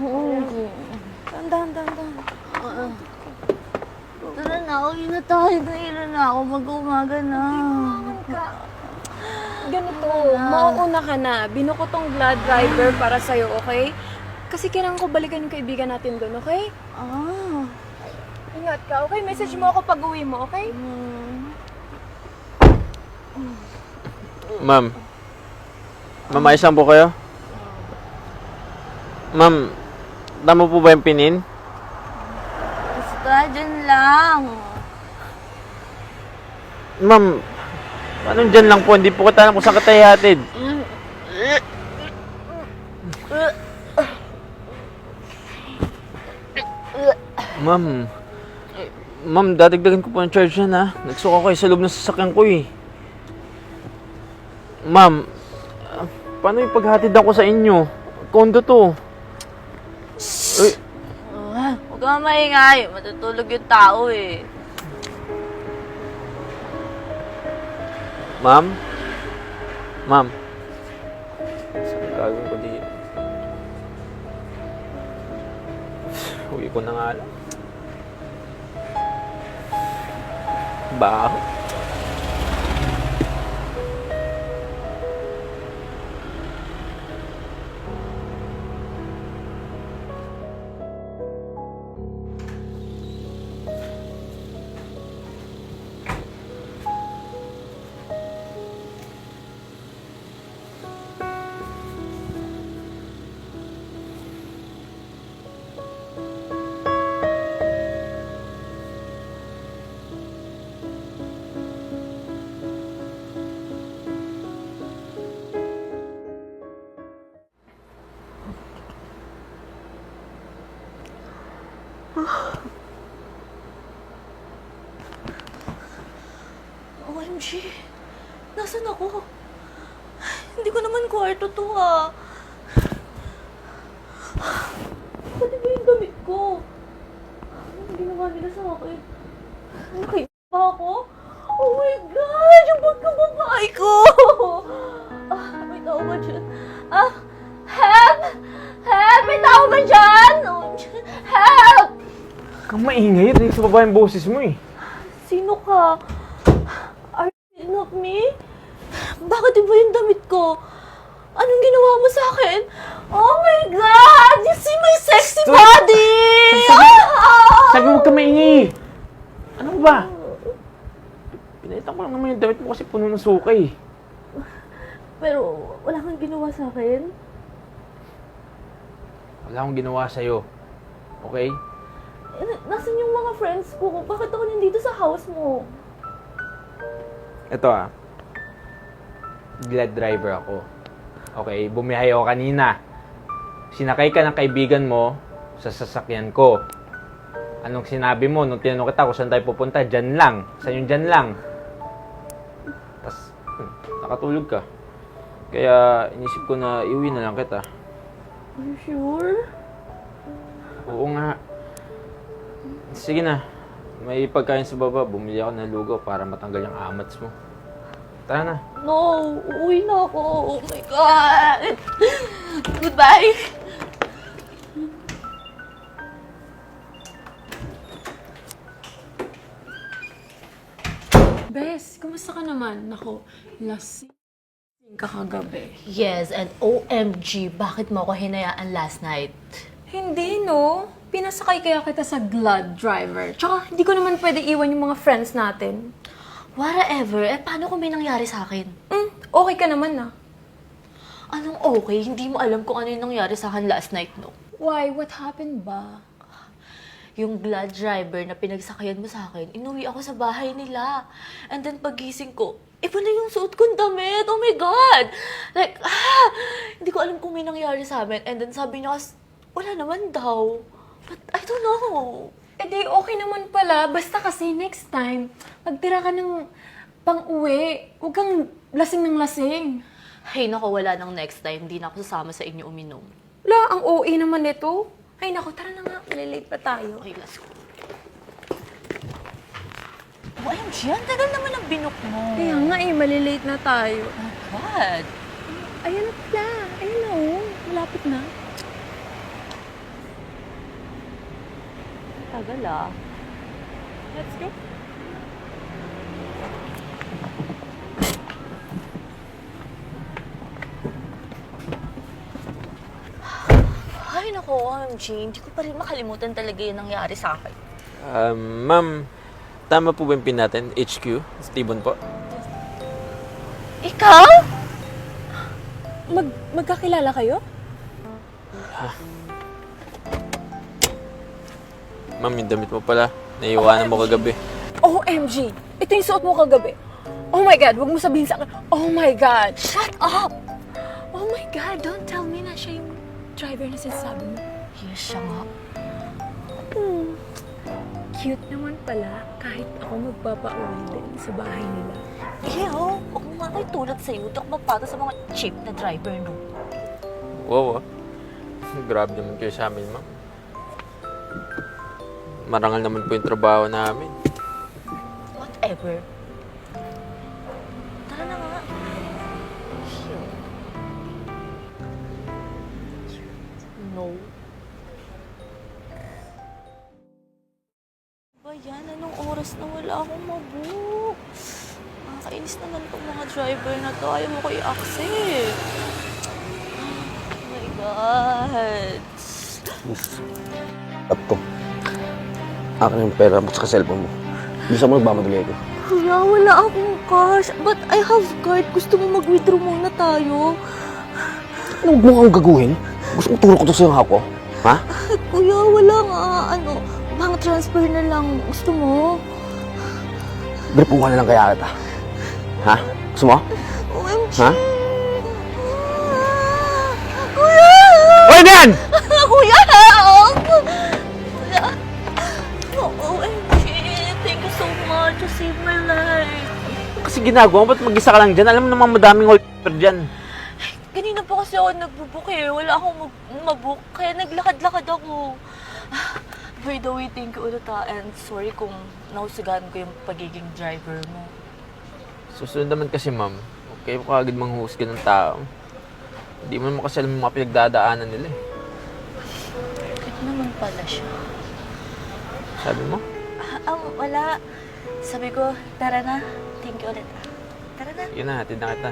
Oo. Dahan. Tara na, uwi na tayo. Nahira na ako. Mag-umaga na. Ganito, mauuna ka na. Binuko tong blood driver para sa'yo, okay? Kasi kailangan ko balikan yung kaibigan natin doon, okay? Ingat ka, okay? Message mo ako pag uwi mo, okay? Ma'am. Ma'am, ayos lang po kayo? Ma'am, tama po ba yung pinin? Basta, dyan lang. Ma'am, paano dyan lang po? Hindi po kita alam kung saan kita ihatid. Ma'am, dadagdagan ko po ng charge yan ha. Nagsuka kayo sa loob ng sasakyan ko eh. Ma'am, paano yung paghatid ako sa inyo? Kondo to. Huwag kang maingay. Matutulog yung tao eh. Ma'am? Ma'am? Saan gagawin ko dito? Uwi ko na nga lang. Baho. OMG! Nasaan ako? Hindi ko naman kwarto to ah. Pati ba yung damit ko? Anong ginawa nila sa akin? Nakaiba pa ako? Oh my God! Yung pagkababae ko! May tao ba dyan? Help! Help! May tao ba dyan? Help! Kang maingay, rin sa baba yung boses mo eh. Sino ka? Are you not me? Bakit iba yung damit ko? Anong ginawa mo sa akin? Oh my God! You see my sexy body! Sabi mo huwag ka maingay. Ano ba? Pinalitan ko lang naman yung damit mo kasi puno ng suka eh. Pero wala kang ginawa sa akin? Wala akong ginawa sa'yo. Okay? Nasaan yung mga friends ko? Bakit ako nandito sa house mo? Ito Glad driver ako. Okay, bumiyahe ako kanina. Sinakay ka ng kaibigan mo sa sasakyan ko. Anong sinabi mo nung tinanong kita kung saan tayo pupunta? Diyan lang. Saan yung diyan lang? Tapos, nakatulog ka. Kaya inisip ko na iuwi na lang kita. Are you sure? Oo nga. Sige na. May pagkain sa baba. Bumili ako ng lugaw para matanggal yung amats mo. Tara na. No! Uuwi na ako! Oh my God! Goodbye! Bes, kumusta ka naman? Nako, lasing ka kagabi. Yes, and OMG, bakit mo ako hinayaan last night? Hindi, no? Pinasakay kaya kita sa Glad driver. Tsaka, hindi ko naman pwede iwan yung mga friends natin. Whatever, paano kung may nangyari sa akin? Okay ka naman, na. Anong okay? Hindi mo alam kung ano yung nangyari sa akin last night, no? Why? What happened ba? Yung Glad driver na pinagsakayan mo sa akin, inuwi ako sa bahay nila. And then pagising ko, iba na yung suot kong damit. Oh my God! Like, hindi ko alam kung may nangyari sa amin. And then sabi niya, wala naman daw. But I don't know. Eh di, okay naman pala. Basta kasi next time, magtira ka ng pang-uwi. Huwag kang lasing ng lasing. Ay, naku, wala nang next time. Hindi na ako sasama sa inyo uminom. Wala, ang OA naman nito. Ay naku, tara na nga. Malilate pa tayo. Okay, let's go. OMG, ang tagal naman ang binok mo. Kaya nga malilate na tayo. God. Ayan na pala. Ayun na, malapit na. Tagal ah. Let's go. Ay, naku, OMG. Hindi ko pa rin makalimutan talaga yung nangyari sa akin. Ma'am, tama po ba yung pin natin? HQ? Steven po? Ikaw? Magkakilala kayo? Ma'am, yung damit mo pala. Naiiwanan mo kagabi. OMG! Ito yung suot mo kagabi. Oh my God, wag mo sabihin sa akin. Oh my God! Shut up! Oh my God, don't tell me na siya yung driver na sinasabi mo. Yes, siya nga. Cute naman pala kahit ako magpapauwi din sa bahay nila. Ew, huwag mo nga kayo tulad sa'yo. Huwag ako magpata sa mga cheap na driver, no? Wow, ah. Grabe naman kayo sa amin, ma'am. Marangal naman po yung trabaho namin. Whatever. Tara na nga. No. Ba yan? Anong oras na wala akong mabook? Nakakainis naman itong mga driver na to. Ayaw mo ko i-accept. Oh my God. Up to. Akin yung pera mo sa cellphone mo. Bisa mo nagmamadali ko. Kuya, wala akong cash. But I have card. Gusto mo mag-withdraw muna tayo? Ano mo kang gaguhin? Gusto mo turo ko to sa yung hako? Ha? Kuya, wala nga. Bank transfer na lang. Gusto mo? Gripuhan na lang kaya kita. Ha? Gusto mo? OMG! Ha? Kuya! Hoy, Dan! Kuya, help! Kuya! OMG! Thank you so much. You saved my life. Kasi ginagawa mo, ba't mag-isa ka lang dyan? Alam mo namang madaming holder dyan. Kanina pa kasi ako nagbubook eh. Wala akong mabook. Kaya naglakad-lakad ako. By the way, thank you ulit and sorry kung nahusagan ko yung pagiging driver mo. Susunod naman kasi, ma'am. Huwag kayo kagad manghusga ng tao. Hindi mo naman kasi alam yung mga pinagdadaanan nila eh. Ito naman pala siya. Sabi mo? Wala. Sabi ko, tara na. Thank you ulit. Tara na. Yun na, hatid na kita.